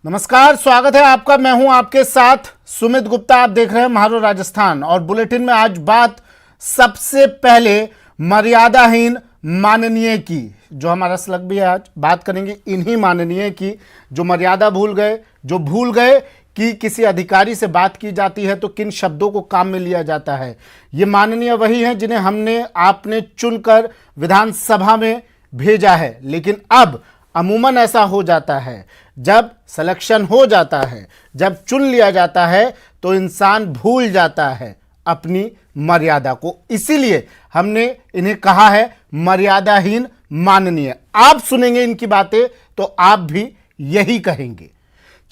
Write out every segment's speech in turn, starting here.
नमस्कार, स्वागत है आपका। मैं हूं आपके साथ सुमित गुप्ता। आप देख रहे हैं महारो राजस्थान और बुलेटिन में आज बात सबसे पहले मर्यादाहीन माननीय की, जो हमारा स्लग भी है। आज बात करेंगे इन्हीं माननीय की जो मर्यादा भूल गए, जो भूल गए कि किसी अधिकारी से बात की जाती है तो किन शब्दों को काम में लिया जाता है। ये माननीय वही हैं जिन्हें हमने आपने चुनकर विधानसभा में भेजा है, लेकिन अब अमूमन ऐसा हो जाता है, जब सिलेक्शन हो जाता है, जब चुन लिया जाता है तो इंसान भूल जाता है अपनी मर्यादा को। इसीलिए हमने इन्हें कहा है मर्यादाहीन माननीय। आप सुनेंगे इनकी बातें तो आप भी यही कहेंगे।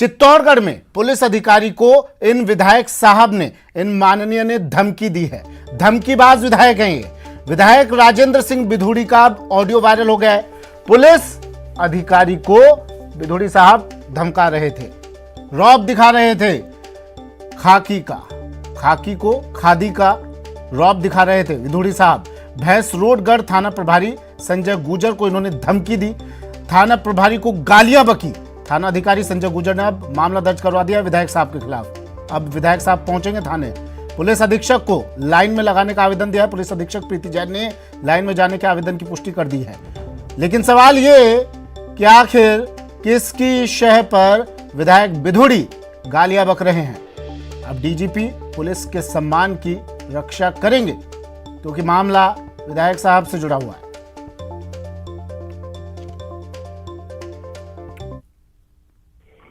चित्तौड़गढ़ में पुलिस अधिकारी को इन विधायक साहब ने, इन माननीय ने धमकी दी है। धमकीबाज विधायक हैं ये। विधायक राजेंद्र सिंह बिधूड़ी का ऑडियो वायरल हो गया है। पुलिस अधिकारी को बिधूड़ी साहब धमका रहे थे, रौब दिखा रहे थे, खाकी को खादी का रौब दिखा रहे थे बिधूड़ी साहब। भैंसरोडगढ़ थाना प्रभारी संजय गुर्जर को इन्होंने धमकी दी, थाना प्रभारी को गालियां बकी। थाना अधिकारी संजय गुर्जर ने अब मामला दर्ज करवा दिया विधायक साहब के खिलाफ। अब विधायक साहब पहुंचेंगे थाने। पुलिस अधीक्षक को लाइन में लगाने का आवेदन दिया है। पुलिस अधीक्षक प्रीति जैन ने लाइन में जाने के आवेदन की पुष्टि कर दी है। लेकिन सवाल ये कि आखिर किसकी शह पर विधायक बिधूड़ी गालियां बक रहे हैं। अब डीजीपी पुलिस के सम्मान की रक्षा करेंगे क्योंकि मामला विधायक साहब से जुड़ा हुआ है।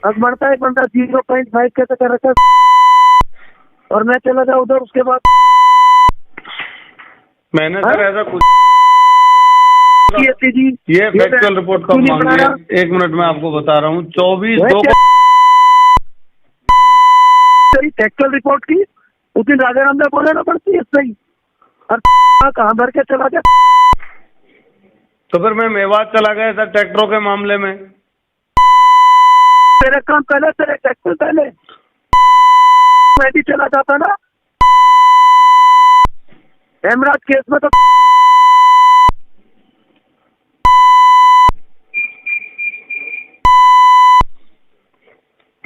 अब बढ़ता है बंदा 0.5 के तक रखा और मैं चला जाऊँ उधर। उसके बाद मैंने सर ऐसा कुछ ये फैक्चुअल रिपोर्ट कब मांगी है? 1 मिनट में आपको बता रहा हूँ। 24/2 फैक्चुअल रिपोर्ट की उस दिन राजा राम ने बोले ना पड़ती है सही, और कहाँ भर के चला गया। तो फिर मैं मेवात चला गया सर ट्रैक्टरों के मामले में। तेरे काम पहले, तेरे ट्रैक्टर पहले, मैं भी चला जाता ना हेमराज केस में। तो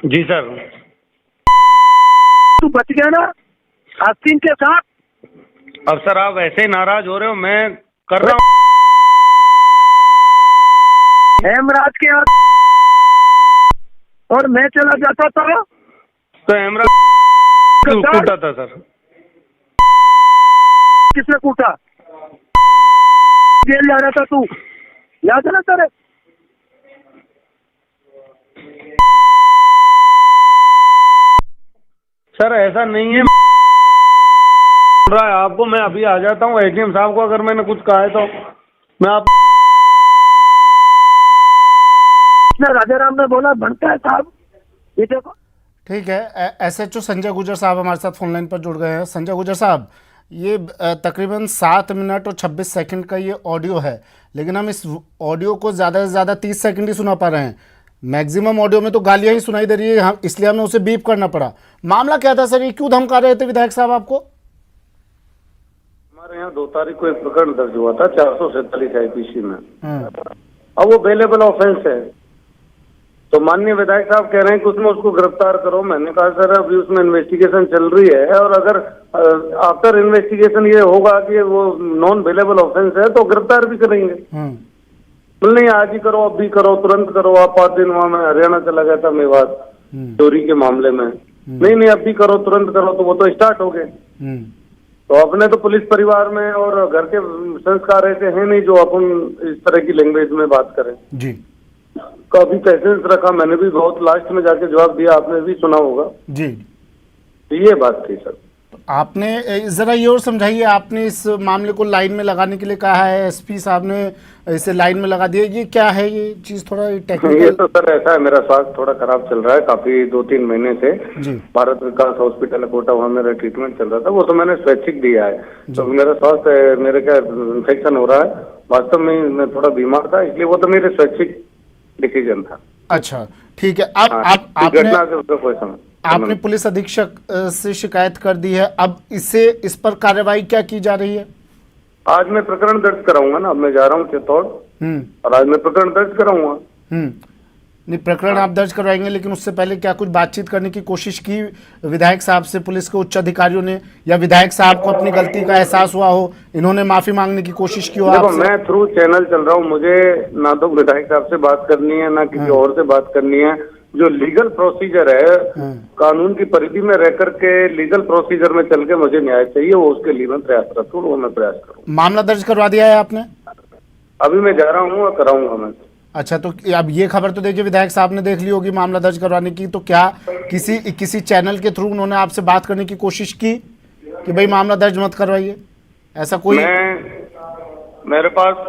जी सर। तू बच गया ना आस्तीन के साथ। अब सर आप ऐसे ही नाराज हो रहे हो, मैं कर रहा हूँ हेमराज के हाथ और मैं चला जाता था तो हेमराज कूटा था सर। किसने कूटा? जेल जा रहा था तू, याद है ना तेरे? सर ऐसा नहीं है रहा है आपको। मैं अभी आ जाता हूँ। एडीएम साहब को अगर मैंने कुछ कहा है तो मैं आप राजा राम ने बोला बनता है साहब। ये देखो ठीक है। एसएचओ संजय गुर्जर साहब हमारे साथ फोन लाइन पर जुड़ गए हैं। संजय गुर्जर साहब, ये तकरीबन 7 मिनट और 26 सेकंड का ये ऑडियो है, लेकिन हम इस ऑडियो को ज़्यादा से ज़्यादा 30 सेकंड ही सुना पा रहे हैं। मैक्सिमम ऑडियो में तो गालियां ही सुनाई दे रही है, इसलिए हमें उसे बीप करना पड़ा। मामला क्या था सर? ये क्यों धमका रहे थे विधायक साहब आपको? हमारे यहाँ 2 तारीख को एक प्रकरण दर्ज हुआ था 447 आईपीसी में। अब वो बेलेबल ऑफेंस है, तो माननीय विधायक साहब कह रहे हैं कि उसमें उसको गिरफ्तार करो। मैंने कहा सर अभी उसमें इन्वेस्टिगेशन चल रही है, और अगर आफ्टर इन्वेस्टिगेशन ये होगा कि वो नॉन बेलेबल ऑफेंस है तो गिरफ्तार भी करेंगे। नहीं आज ही करो, अब भी करो, तुरंत करो। आप 5 दिन वहां मैं हरियाणा चला गया था मेवात चोरी के मामले में। नहीं अब भी करो, तुरंत करो, तो वो तो स्टार्ट हो गए। तो अपने तो पुलिस परिवार में और घर के संस्कार ऐसे हैं नहीं जो अपन इस तरह की लैंग्वेज में बात करें जी। काफी पेशेंस रखा मैंने भी, बहुत लास्ट में जाके जवाब दिया, आपने भी सुना होगा जी। तो ये बात थी सर। आपने जरा ये और समझाइए, आपने इस मामले को लाइन में लगाने के लिए कहा है, एसपी साहब ने इसे लाइन में लगा दिया, ये क्या है ये चीज? थोड़ा टेक्निकल। ये तो सर ऐसा है, मेरा स्वास्थ्य थोड़ा खराब चल रहा है काफी 2-3 महीने से जी। भारत विकास हॉस्पिटल कोटा, वहाँ मेरा ट्रीटमेंट चल रहा था। वो तो मैंने स्वैच्छिक दिया है। तो मेरा स्वास्थ्य, मेरे क्या इन्फेक्शन हो रहा है, वास्तव में मैं थोड़ा बीमार था, इसलिए वो तो मेरे स्वैच्छिक डिसीजन था। अच्छा ठीक है। अब आपने पुलिस अधीक्षक से शिकायत कर दी है, अब इस पर कार्रवाई क्या की जा रही है? आज मैं प्रकरण दर्ज कराऊंगा ना। अब मैं जा रहा हूँ चित्तौड़ और आज मैं प्रकरण दर्ज कराऊंगा। नहीं, प्रकरण आप दर्ज करवाएंगे, लेकिन उससे पहले क्या कुछ बातचीत करने की कोशिश की विधायक साहब से, पुलिस के उच्च अधिकारियों ने, या विधायक साहब को अपनी गलती का एहसास हुआ हो, इन्होंने माफी मांगने की कोशिश की हो देखो, आपसे? मैं थ्रू चैनल चल रहा हूँ, मुझे ना तो विधायक साहब से बात करनी है ना किसी और से बात करनी है। जो लीगल प्रोसीजर है, कानून की परिधि में रह करके लीगल प्रोसीजर में चल के मुझे न्याय चाहिए, वो उसके लिए मैं प्रयासरत हूँ, वो मैं प्रयास करूँ। मामला दर्ज करवा दिया है आपने? अभी मैं जा रहा हूँ और कराऊंगा मैं। अच्छा, तो अब ये खबर तो देखिए विधायक साहब ने देख ली होगी मामला दर्ज करवाने की, तो क्या किसी चैनल के थ्रू उन्होंने आपसे बात करने की कोशिश की कि भाई मामला दर्ज मत करवाइए, ऐसा कोई? मेरे पास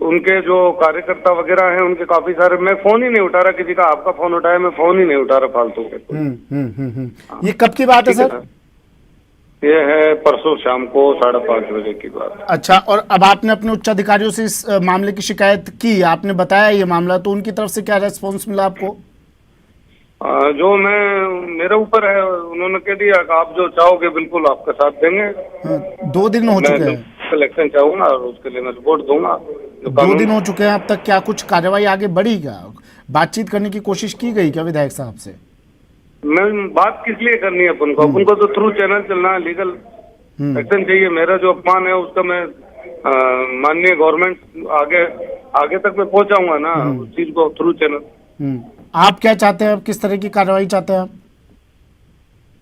उनके जो कार्यकर्ता वगैरह हैं, उनके काफी सारे, मैं फोन ही नहीं उठा रहा किसी का, आपका फोन उठाया, मैं फोन ही नहीं उठा रहा फालतू के। ये कब की बात है सर? ये है परसों शाम को 5:30 बजे की बात। अच्छा, और अब आपने अपने उच्च अधिकारियों से इस मामले की शिकायत की, आपने बताया ये मामला, तो उनकी तरफ से क्या रेस्पॉन्स मिला आपको? जो मेरे ऊपर है, उन्होंने कह दिया कि आप जो चाहोगे बिल्कुल आपका साथ देंगे। 2 दिन हो चुके हैं, कलेक्शन चाहूंगा और उसके लिए मैं रिपोर्ट दूंगा। 2 दिन हो चुके हैं, अब तक क्या कुछ कार्रवाई आगे बढ़ी? क्या बातचीत करने की कोशिश की गई क्या विधायक साहब से? मैं बात किस लिए करनी है अपन को तो थ्रू चैनल चलना है, लीगल एक्शन चाहिए। मेरा जो अपमान है उसका मैं माननीय गवर्नमेंट आगे तक मैं पहुंचाऊंगा ना, उस चीज को थ्रू चैनल। आप क्या चाहते हैं, अब किस तरह की कार्रवाई चाहते हैं आप?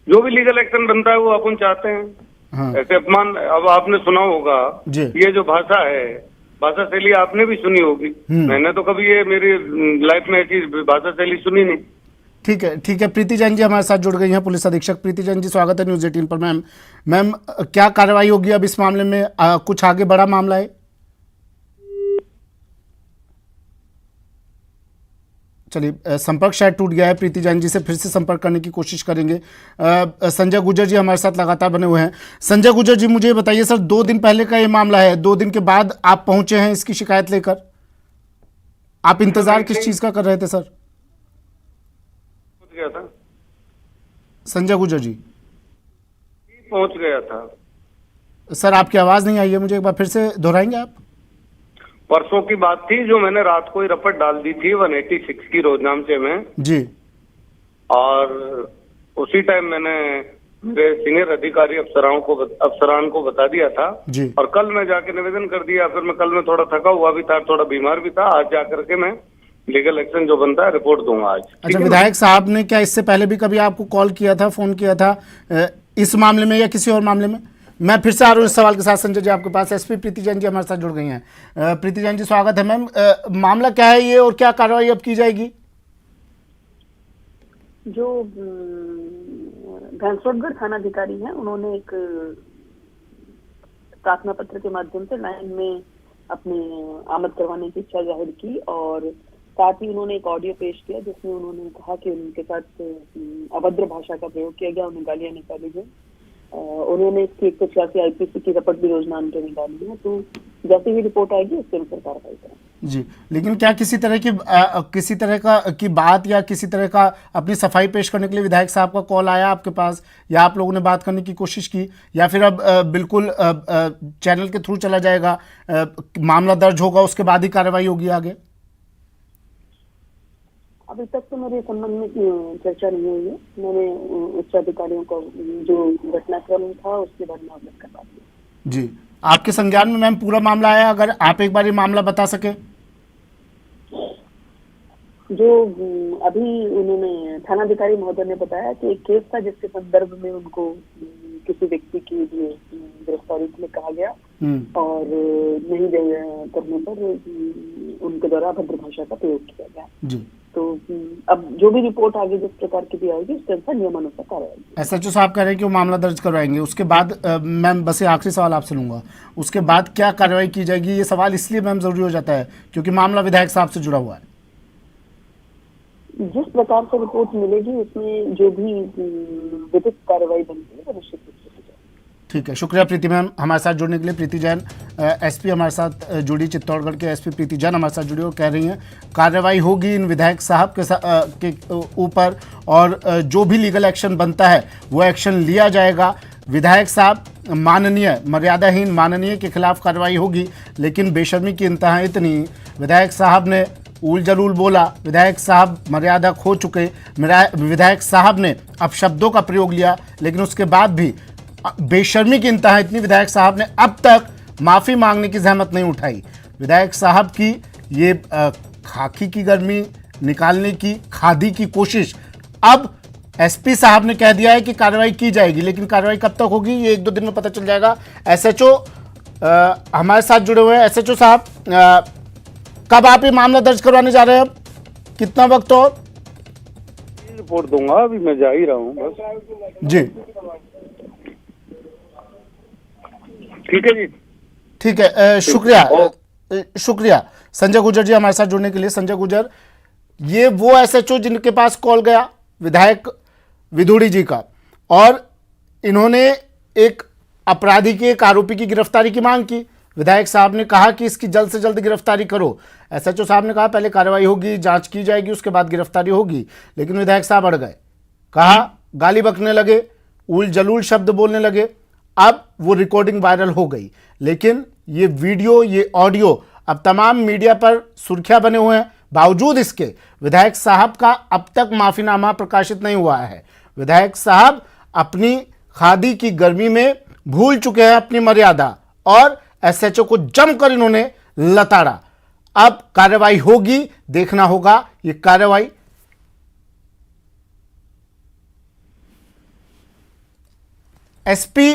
जो भी लीगल एक्शन बनता है वो अपन चाहते हैं। हाँ। ऐसे अपमान, अब आपने सुना होगा जी। ये जो भाषा है, भाषा शैली आपने भी सुनी होगी। मैंने तो कभी ये मेरी लाइफ में ऐसी भाषा शैली सुनी नहीं। ठीक है, प्रीति जैन जी हमारे साथ जुड़ गई हैं, पुलिस अधीक्षक प्रीति जैन जी, स्वागत है न्यूज़ 18 पर। मैम क्या कार्रवाई होगी अब इस मामले में? कुछ आगे बड़ा मामला है? चलिए, संपर्क शायद टूट गया है, प्रीति जैन जी से फिर से संपर्क करने की कोशिश करेंगे। संजय गुर्जर जी हमारे साथ लगातार बने हुए हैं। संजय गुर्जर जी, मुझे बताइए सर, 2 दिन पहले का ये मामला है, 2 दिन के बाद आप पहुंचे हैं इसकी शिकायत लेकर, आप इंतजार किस चीज का कर रहे थे सर? पहुंच गया था संजय गुर्जर जी, पहुंच गया था सर आपकी आवाज नहीं आई है, मुझे एक बार फिर से दोहराएंगे आप? परसों की बात थी, जो मैंने रात को ही रपट डाल दी थी 186 की रोजनामचे में जी, और उसी टाइम मैंने मेरे सीनियर अधिकारी अफसरान को बता दिया था जी। और कल मैं जाके निवेदन कर दिया। फिर मैं कल में थोड़ा थका हुआ भी था, थोड़ा बीमार भी था। आज जाकर के मैं लीगल एक्शन जो बनता है रिपोर्ट दूंगा आज। अच्छा, विधायक साहब ने क्या इससे पहले भी कभी आपको कॉल किया था, फोन किया था इस मामले में या किसी और मामले में? मैं फिर से आ रहा हूँ इस सवाल के साथ संजय जी आपके पास। एसपी प्रीति जैन जी हमारे साथ जुड़ गई हैं। प्रीति जैन जी, स्वागत है मैम। मामला क्या है ये और क्या कार्रवाई अब की जाएगी? जो घनश्यामगढ़ थानाधिकारी हैं, उन्होंने एक प्रार्थना पत्र के माध्यम से लाइन में अपनी आमद करवाने की इच्छा जाहिर की और साथ ही उन्होंने एक ऑडियो पेश किया जिसमें उन्होंने कहा कि उनके साथ अभद्र भाषा का प्रयोग किया गया, उन्हें गालियां निकाली गई। उन्होंने इसकी 186 आईपीसी की रपट भी रोजनाम के निकाली है, तो जैसे ही रिपोर्ट आएगी उसके अनुसार कार्रवाई करेंगे जी। लेकिन क्या किसी तरह की बात या किसी तरह का अपनी सफाई पेश करने के लिए विधायक साहब का कॉल आया आपके पास, या आप लोगों ने बात करने की कोशिश की, या फिर अब बिल्कुल चैनल के थ्रू चला जाएगा, मामला दर्ज होगा उसके बाद ही कार्रवाई होगी आगे? अभी तक तो मेरे संबंध में चर्चा नहीं हुई है। मैंने उच्च अधिकारियों को जो घटनाक्रम था उसके बारे में अवगत करवा दिया। जी, आपके संज्ञान में मैम पूरा मामला आया, अगर आप एक बार ये मामला बता सके। जो अभी उन्होंने थानाधिकारी महोदय ने बताया कि एक केस था जिसके संदर्भ में उनको किसी व्यक्ति की गिरफ्तारी के लिए कहा गया और नहीं करने पर उनके द्वारा अभद्र भाषा का प्रयोग किया गया जी। तो अब जो भी रिपोर्ट आगे जिस प्रकार की भी आएगी उसके अनुसार नियमानुसार कार्रवाई। एसएचओ साहब कह रहे हैं कि वो मामला दर्ज करवाएंगे, उसके बाद मैम बस ये आखिरी सवाल आपसे लूंगा, उसके बाद क्या कार्रवाई की जाएगी? ये सवाल इसलिए मैम जरूरी हो जाता है क्योंकि मामला विधायक साहब से जुड़ा हुआ है। जिस प्रकार से रिपोर्ट मिलेगी उसमें जो भी विधिक कार्रवाई बनती है वो निश्चित रूप से की जाएगी। ठीक है, शुक्रिया प्रीति मैम हमारे साथ जुड़ने के लिए। प्रीति जैन एसपी हमारे साथ जुड़ी, चित्तौड़गढ़ के एसपी प्रीति जैन हमारे साथ जुड़ी और कह रही हैं कार्रवाई होगी इन विधायक साहब के ऊपर और जो भी लीगल एक्शन बनता है वो एक्शन लिया जाएगा। विधायक साहब माननीय, मर्यादाहीन माननीय के खिलाफ कार्रवाई होगी, लेकिन बेशर्मी की इंतहा इतनी, विधायक साहब ने ऊल जलूल बोला। विधायक साहब मर्यादा खो चुके। विधायक साहब ने अपशब्दों का प्रयोग लिया, लेकिन उसके बाद भी बेशर्मी की इंतहा इतनी, विधायक साहब ने अब तक माफ़ी मांगने की जहमत नहीं उठाई। विधायक साहब की ये खाकी की गर्मी निकालने की, खादी की कोशिश, अब एसपी साहब ने कह दिया है कि कार्रवाई की जाएगी, लेकिन कार्रवाई कब तक होगी ये 1-2 दिन में पता चल जाएगा। एसएचओ हमारे साथ जुड़े हुए हैं। एसएचओ साहब, कब आप ये मामला दर्ज करवाने जा रहे हैं? अब कितना वक्त और? रिपोर्ट दूंगा, अभी मैं जा ही रहा हूँ बस। जी ठीक है जी, ठीक है। शुक्रिया संजय गुर्जर जी हमारे साथ जुड़ने के लिए। संजय गुर्जर, ये वो एसएचओ जिनके पास कॉल गया विधायक विधुड़ी जी का, और इन्होंने एक अपराधी के, एक आरोपी की गिरफ्तारी की मांग की। विधायक साहब ने कहा कि इसकी जल्द से जल्द गिरफ्तारी करो। एसएचओ साहब ने कहा पहले कार्रवाई होगी, जांच की जाएगी, उसके बाद गिरफ्तारी होगी, लेकिन विधायक साहब अड़ गए। कहा, गाली बकने लगे, उल जलूल शब्द बोलने लगे। अब वो रिकॉर्डिंग वायरल हो गई, लेकिन ये वीडियो, ये ऑडियो अब तमाम मीडिया पर सुर्खियां बने हुए हैं। बावजूद इसके विधायक साहब का अब तक माफीनामा प्रकाशित नहीं हुआ है। विधायक साहब अपनी खादी की गर्मी में भूल चुके हैं अपनी मर्यादा, और एसएचओ को जमकर इन्होंने लताड़ा। अब कार्रवाई होगी, देखना होगा ये कार्रवाई। एसपी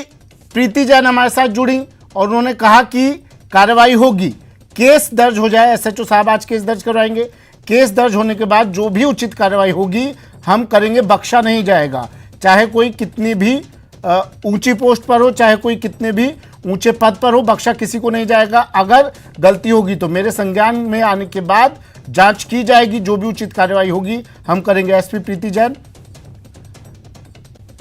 प्रीति जैन हमारे साथ जुड़ी और उन्होंने कहा कि कार्रवाई होगी, केस दर्ज हो जाए। एसएचओ साहब आज केस दर्ज करवाएंगे। केस दर्ज होने के बाद जो भी उचित कार्रवाई होगी हम करेंगे, बख्शा नहीं जाएगा। चाहे कोई कितनी भी ऊंची पोस्ट पर हो, चाहे कोई कितने भी ऊंचे पद पर हो, बख्शा किसी को नहीं जाएगा। अगर गलती होगी तो मेरे संज्ञान में आने के बाद जांच की जाएगी, जो भी उचित कार्रवाई होगी हम करेंगे। एसपी प्रीति जैन,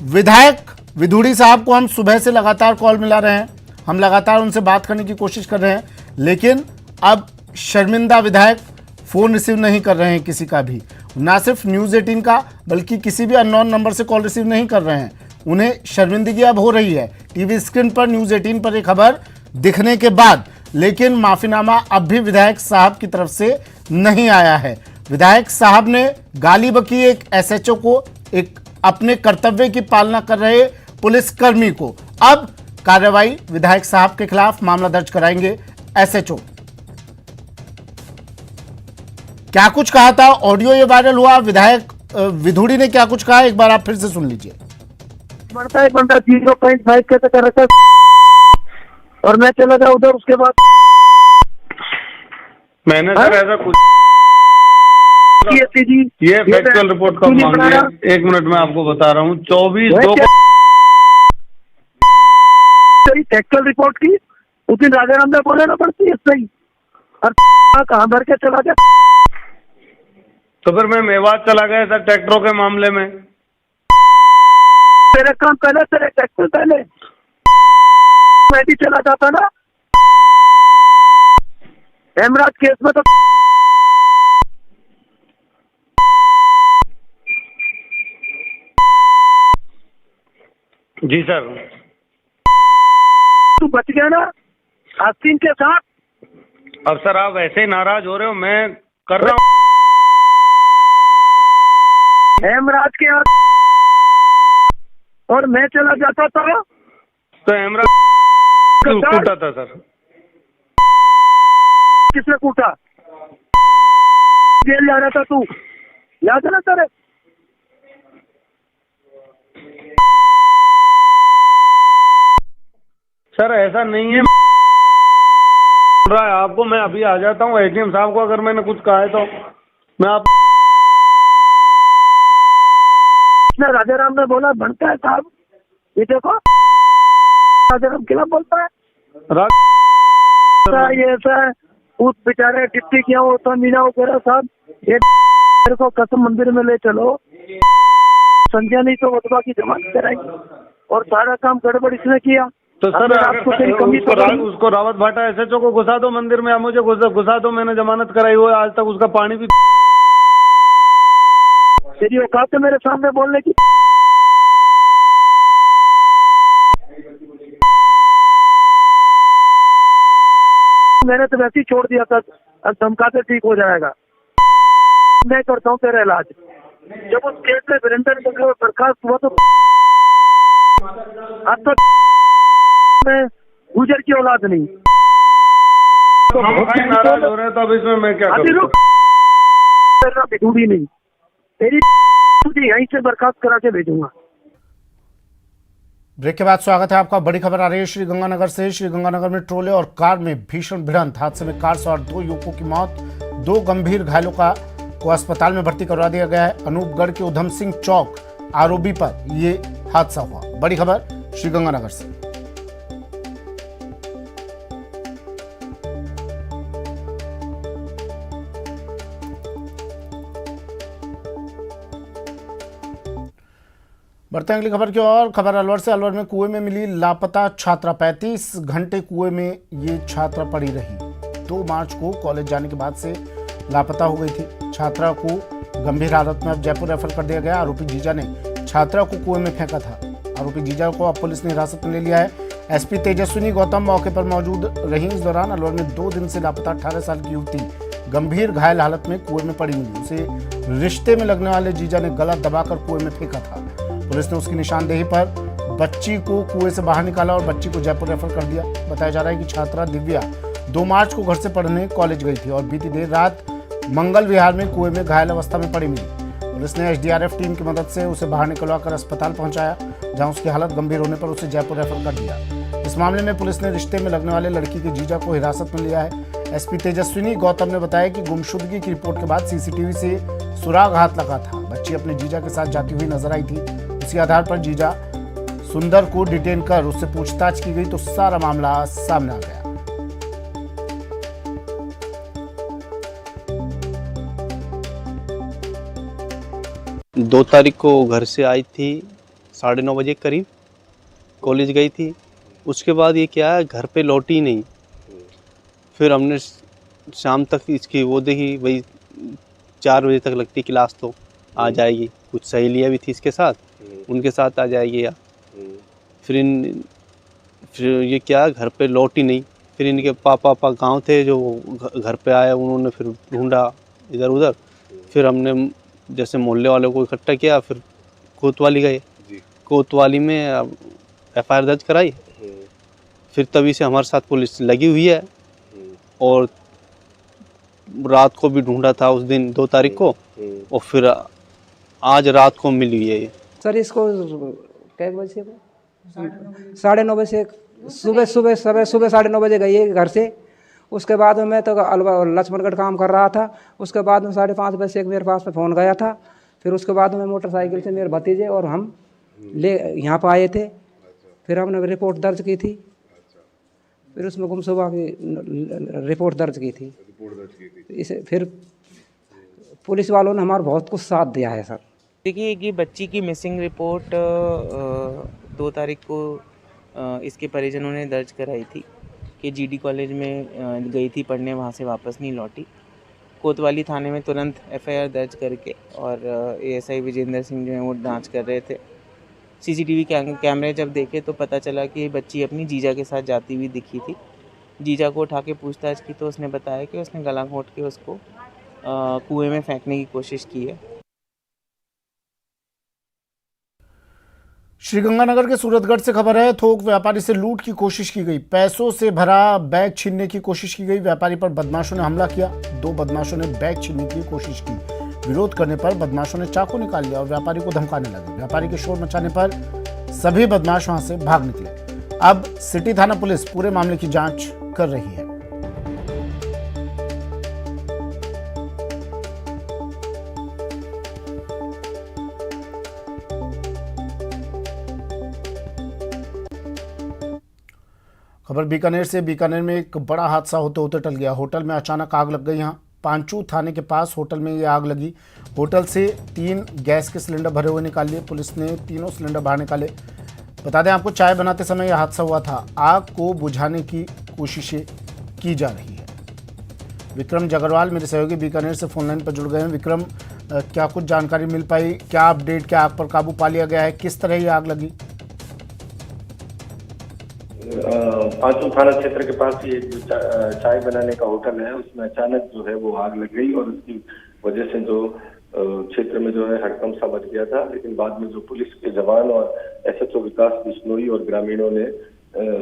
विधायक विधुड़ी साहब को हम सुबह से लगातार कॉल मिला रहे हैं, हम लगातार उनसे बात करने की कोशिश कर रहे हैं, लेकिन अब शर्मिंदा विधायक फ़ोन रिसीव नहीं कर रहे हैं किसी का भी। ना सिर्फ न्यूज़ 18 का, बल्कि किसी भी अननोन नंबर से कॉल रिसीव नहीं कर रहे हैं। उन्हें शर्मिंदगी अब हो रही है टीवी स्क्रीन पर, न्यूज़ 18 पर एक खबर दिखने के बाद, लेकिन माफीनामा अब भी विधायक साहब की तरफ से नहीं आया है। विधायक साहब ने गाली बकी एक एसएचओ को, एक अपने कर्तव्य की पालना कर रहे पुलिसकर्मी को। अब कार्रवाई विधायक साहब के खिलाफ मामला दर्ज कराएंगे एसएचओ। क्या कुछ कहा था, ऑडियो ये वायरल हुआ, विधायक विधुड़ी ने क्या कुछ कहा, एक बार आप फिर से सुन लीजिए। बढ़ता है, बंदा 0.5 कैसे कर रखा और मैं चला गया उधर। उसके बाद मैंने सर ऐसा कुछ जी, ये फैक्चुअल रिपोर्ट कब मांगी है? 1 मिनट में आपको बता रहा हूँ। 24/2 को फैक्चुअल रिपोर्ट की उस दिन राजा राम ने बोला ना पड़ती है सही, और कहाँ भर के चला गया। तो फिर मैं मेवात चला गया सर ट्रैक्टरों के मामले में। तेरे काम पहले, तेरे ट्रैक्टर पहले, मैं भी चला जाता ना हेमराज केस में। तो जी सर, तू बच गया ना आस्तीन के साथ। अब सर आप ऐसे ही नाराज हो रहे हो, मैं कर रहा हूँ हेमराज के यहाँ, और मैं चला जाता था तो हेमराज कूटा था सर। किसने कूटा? जेल जा रहा था तू, याद है ना तेरे? सर ऐसा नहीं है रहा है आपको। मैं अभी आ जाता हूँ एडीएम साहब को, अगर मैंने कुछ कहा है तो मैं आप राजा राम ने बोला बनता है साहब, ये देखो राजा राम खिलाफ बोलता है ये ऐसा है। उस बेचारे डिप्टी किया वो तो मीना वगैरह साहब, ये मेरे को कसम मंदिर में ले चलो, संजय नहीं तो वतवा की जमानत कराएंगे, और सारा काम गड़बड़ इसने किया। तो सर उसको रावत भाटा एसएचओ को घुसा दो मंदिर में, मुझे घुसा दो, मैंने जमानत कराई हुई, आज तक उसका पानी भी। तेरी औकात है मेरे सामने बोलने की? मैंने तो वैसे ही छोड़ दिया था, अब धमकाते ठीक हो जाएगा। मैं करता हूँ तेरा इलाज। जब उस केस में वीरेंद्र को बर्खास्त हुआ तो अब तक मैं गुजर की औलाद नहीं तो नाराज हो रहे हैं, तो अब इसमें मैं क्या अभी करूँ? रुक बिटूड़ी नहीं तेरी तुझे यहीं से बर्खास्त करा के भेजूंगा। ब्रेक के बाद स्वागत है आपका। बड़ी खबर आ रही है श्रीगंगानगर से। श्रीगंगानगर में ट्रोले और कार में भीषण भिड़ंत। हादसे में कार सवार 2 युवकों की मौत, 2 गंभीर घायलों को अस्पताल में भर्ती करवा दिया गया है। अनूपगढ़ के उधम सिंह चौक आरओबी पर ये हादसा हुआ। बड़ी खबर श्रीगंगानगर से। बढ़ते हैं अगली खबर की ओर। खबर अलवर से। अलवर में कुएं में मिली लापता छात्रा। 35 घंटे कुएं में ये छात्रा पड़ी रही। 2 मार्च को कॉलेज जाने के बाद से लापता हो गई थी। छात्रा को गंभीर हालत में अब जयपुर रेफर कर दिया गया। आरोपी जीजा ने छात्रा को कुएं में फेंका था। आरोपी जीजा को अब पुलिस ने हिरासत में ले लिया है। एसपी तेजस्विनी गौतम मौके पर मौजूद रही। इस दौरान अलवर में 2 दिन से लापता 18 साल की युवती गंभीर घायल हालत में कुएं में पड़ी मिली। उसे रिश्ते में लगने वाले जीजा ने गला दबाकर कुएं में फेंका था। पुलिस ने उसकी निशानदेही पर बच्ची को कुएं से बाहर निकाला और बच्ची को जयपुर रेफर कर दिया। बताया जा रहा है कि छात्रा दिव्या 2 मार्च को घर से पढ़ने कॉलेज गई थी और बीती देर रात मंगल विहार में कुएं में घायल अवस्था में पड़ी मिली। पुलिस ने एसडीआरएफ टीम की मदद से उसे बाहर निकलवाकर अस्पताल पहुंचाया, जहां उसकी हालत गंभीर होने पर उसे जयपुर रेफर कर दिया। इस मामले में पुलिस ने रिश्ते में लगने वाले लड़की के जीजा को हिरासत में लिया है। एसपी तेजस्विनी गौतम ने बताया कि गुमशुदगी की रिपोर्ट के बाद सीसीटीवी से सुराग हाथ लगा था। बच्ची अपने जीजा के साथ जाती हुई नजर आई थी। उसी आधार पर जीजा सुंदर को डिटेन कर उससे पूछताछ की गई तो सारा मामला सामने आ गया। 2 तारीख को घर से आई थी, 9:30 बजे करीब कॉलेज गई थी। उसके बाद ये क्या है, घर पे लौटी नहीं। फिर हमने शाम तक इसकी वो देखी, भाई 4 बजे तक लगती क्लास तो आ जाएगी। कुछ सहेलियाँ भी थी इसके साथ, उनके साथ आ जाएगी या फिर ये क्या, घर पे लौटी नहीं। फिर इनके पापा गांव थे जो घर पे आए, उन्होंने फिर ढूंढा इधर उधर। फिर हमने जैसे मोहल्ले वालों को इकट्ठा किया, फिर कोतवाली गए। कोतवाली में एफआईआर दर्ज कराई। फिर तभी से हमारे साथ पुलिस लगी हुई है और रात को भी ढूंढा था उस दिन 2 तारीख को, और फिर आज रात को मिली हुई है ये। सर इसको क्या बजे 9:30 बजे सुबह 9:30 बजे गई है घर से। उसके बाद में मैं तो लक्ष्मणगढ़ काम कर रहा था। उसके बाद में 5:30 बजे से मेरे पास में फ़ोन गया था। फिर उसके बाद में मोटरसाइकिल से मेरे भतीजे और हम ले यहाँ पर आए थे। फिर हमने रिपोर्ट दर्ज की थी। फिर उसमें गुमशुदा की रिपोर्ट दर्ज की थी। इसे फिर पुलिस वालों ने हमारा बहुत कुछ साथ दिया है सर। देखिए कि बच्ची की मिसिंग रिपोर्ट 2 तारीख को इसके परिजनों ने दर्ज कराई थी कि जीडी कॉलेज में गई थी पढ़ने, वहाँ से वापस नहीं लौटी। कोतवाली थाने में तुरंत एफआईआर दर्ज करके और एएसआई विजेंद्र सिंह जो हैं वो जांच कर रहे थे। सीसीटीवी कैमरे जब देखे तो पता चला कि बच्ची अपनी जीजा के साथ जाती हुई दिखी थी। जीजा को उठा के पूछताछ की तो उसने बताया कि उसने गला घोंट के उसको कुएं में फेंकने की कोशिश की है। श्रीगंगानगर के सूरतगढ़ से खबर है। थोक व्यापारी से लूट की कोशिश की गई। पैसों से भरा बैग छीनने की कोशिश की गई। व्यापारी पर बदमाशों ने हमला किया। 2 बदमाशों ने बैग छीनने की कोशिश की। विरोध करने पर बदमाशों ने चाकू निकाल लिया और व्यापारी को धमकाने लगे। व्यापारी के शोर मचाने पर सभी बदमाश वहां से भाग निकले। अब सिटी थाना पुलिस पूरे मामले की जांच कर रही है। खबर बीकानेर से। बीकानेर में एक बड़ा हादसा होते होते टल गया। होटल में अचानक आग लग गई। यहाँ पांचू थाने के पास होटल में ये आग लगी। होटल से 3 गैस के सिलेंडर भरे हुए निकाल लिए। पुलिस ने तीनों सिलेंडर बाहर निकाले। बता दें आपको, चाय बनाते समय यह हादसा हुआ था। आग को बुझाने की कोशिशें की जा रही है। विक्रम जगरवाल मेरे सहयोगी बीकानेर से फोन लाइन पर जुड़ गए हैं। विक्रम, क्या कुछ जानकारी मिल पाई? क्या अपडेट? क्या आग पर काबू पा लिया गया है? किस तरह ये आग लगी? पांचू थाना क्षेत्र के पास ये जो चाय बनाने का होटल है, उसमें अचानक जो है वो आग लग गई और उसकी वजह से जो क्षेत्र में जो है हड़कंप सा मच गया था। लेकिन बाद में जो पुलिस के जवान और एसएचओ विकास बिश्नोई और ग्रामीणों ने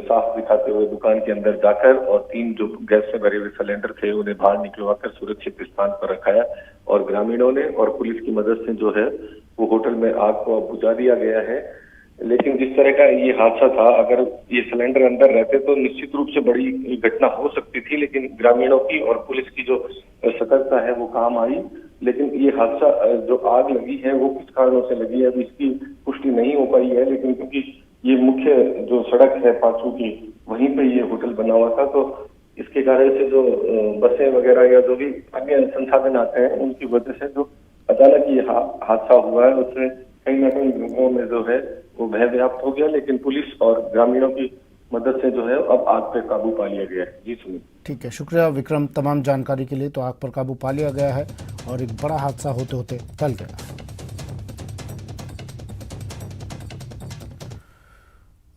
साफ दिखाते हुए दुकान के अंदर जाकर और 3 जो गैस से भरे हुए सिलेंडर थे उन्हें बाहर निकलवाकर सुरक्षित स्थान पर रखाया और ग्रामीणों ने और पुलिस की मदद से जो है वो होटल में आग को बुझा दिया गया है। लेकिन जिस तरह का ये हादसा था, अगर ये सिलेंडर अंदर रहते तो निश्चित रूप से बड़ी घटना हो सकती थी, लेकिन ग्रामीणों की और पुलिस की जो सतर्कता है वो काम आई। लेकिन ये हादसा जो आग लगी है वो किस कारणों से लगी है अभी इसकी पुष्टि नहीं हो पाई है, लेकिन क्योंकि ये मुख्य जो सड़क है पांचू की, वहीं पे ये होटल बना हुआ था, तो इसके कारण से जो बसें वगैरह या जो भी अन्य संसाधन आते हैं उनकी वजह से जो अचानक ये हादसा हुआ है उससे कहीं ना कहीं लोगों में जो है वो भय व्याप्त हो गया। लेकिन पुलिस और ग्रामीणों की मदद से जो है अब आग पे काबू पा लिया गया है। जी सुनिए। ठीक है, शुक्रिया विक्रम तमाम जानकारी के लिए। तो आग पर काबू पा लिया गया है और एक बड़ा हादसा होते होते टल गया।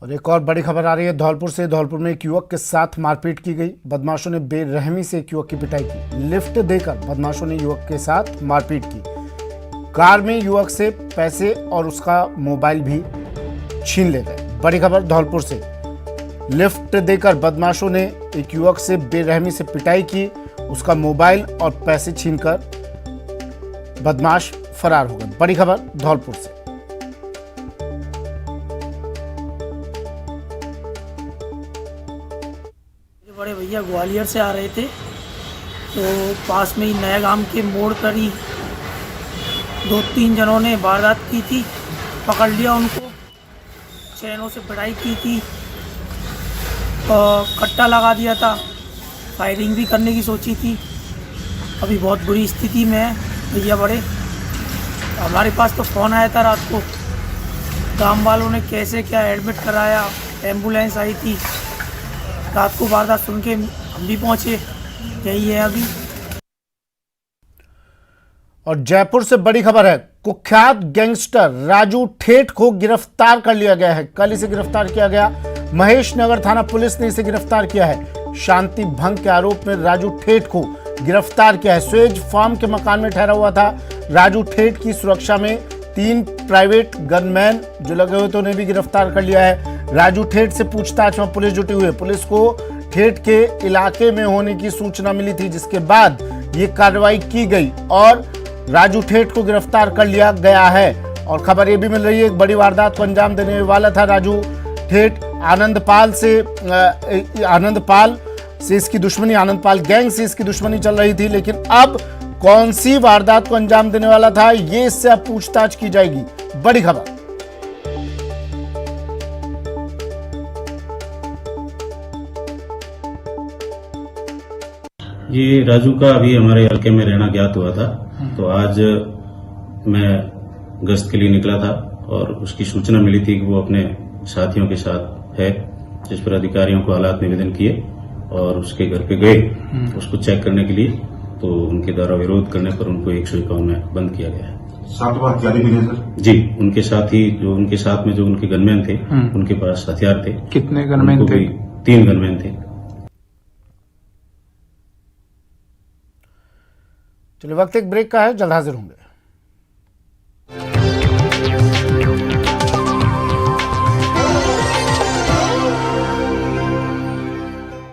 और एक और बड़ी खबर आ रही है धौलपुर से। धौलपुर में एक युवक के साथ मारपीट की गई। बदमाशों ने बेरहमी से एक युवक की पिटाई की। लिफ्ट देकर बदमाशों ने युवक के साथ मारपीट की। कार में युवक से पैसे और उसका मोबाइल भी छीन ले गए। बड़ी खबर धौलपुर से। लिफ्ट देकर बदमाशों ने एक युवक से बेरहमी से पिटाई की, उसका मोबाइल और पैसे छीनकर बदमाश फरार हो गए। बड़ी खबर धौलपुर से। बड़े भैया ग्वालियर से आ रहे थे, तो पास में ही नया गांव के मोड़ पर ही 2-3 जनों ने वारदात की थी। पकड़ लिया उनको, चैनों से पिटाई की थी, कट्टा लगा दिया था, फायरिंग भी करने की सोची थी। अभी बहुत बुरी स्थिति में है भैया बड़े। हमारे पास तो फ़ोन आया था रात को, गांव वालों ने कैसे क्या एडमिट कराया, एम्बुलेंस आई थी। रात को वारदात सुन के हम भी पहुँचे, यही है अभी। और जयपुर से बड़ी खबर है। कुख्यात गैंगस्टर राजू ठेठ को गिरफ्तार कर लिया गया है। कल इसे गिरफ्तार किया गया। महेश नगर थाना पुलिस ने इसे गिरफ्तार किया है। शांति भंग के आरोप में राजू ठेठ को गिरफ्तार किया है। स्वेज फार्म के मकान में ठहरा हुआ था। राजू ठेठ की सुरक्षा में 3 प्राइवेट गनमैन जो लगे हुए थे उन्हें भी गिरफ्तार कर लिया है। राजू ठेठ से पूछताछ में पुलिस जुटी हुई है। पुलिस को ठेठ के इलाके में होने की सूचना मिली थी, जिसके बाद ये कार्रवाई की गई और राजू ठेठ को गिरफ्तार कर लिया गया है। और खबर ये भी मिल रही है, एक बड़ी वारदात को अंजाम देने वाला था राजू ठेठ। आनंदपाल से इसकी दुश्मनी, आनंदपाल गैंग से इसकी दुश्मनी चल रही थी। लेकिन अब कौन सी वारदात को अंजाम देने वाला था, ये इससे अब पूछताछ की जाएगी। बड़ी खबर। ये राजू का अभी हमारे इलाके में रहना ज्ञात हुआ था, तो आज मैं गश्त के लिए निकला था और उसकी सूचना मिली थी कि वो अपने साथियों के साथ है, जिस पर अधिकारियों को हालात निवेदन किए और उसके घर पे गए उसको चेक करने के लिए। तो उनके द्वारा विरोध करने पर उनको 151 में बंद किया गया है। 7 बार जारी मिले सर? जी, उनके साथ ही जो उनके साथ में जो उनके गनमैन थे उनके पास हथियार थे। कितने गनमैन थे? 3 गनमैन थे। चलिए, वक्त एक ब्रेक का है, जल्द हाजिर होंगे।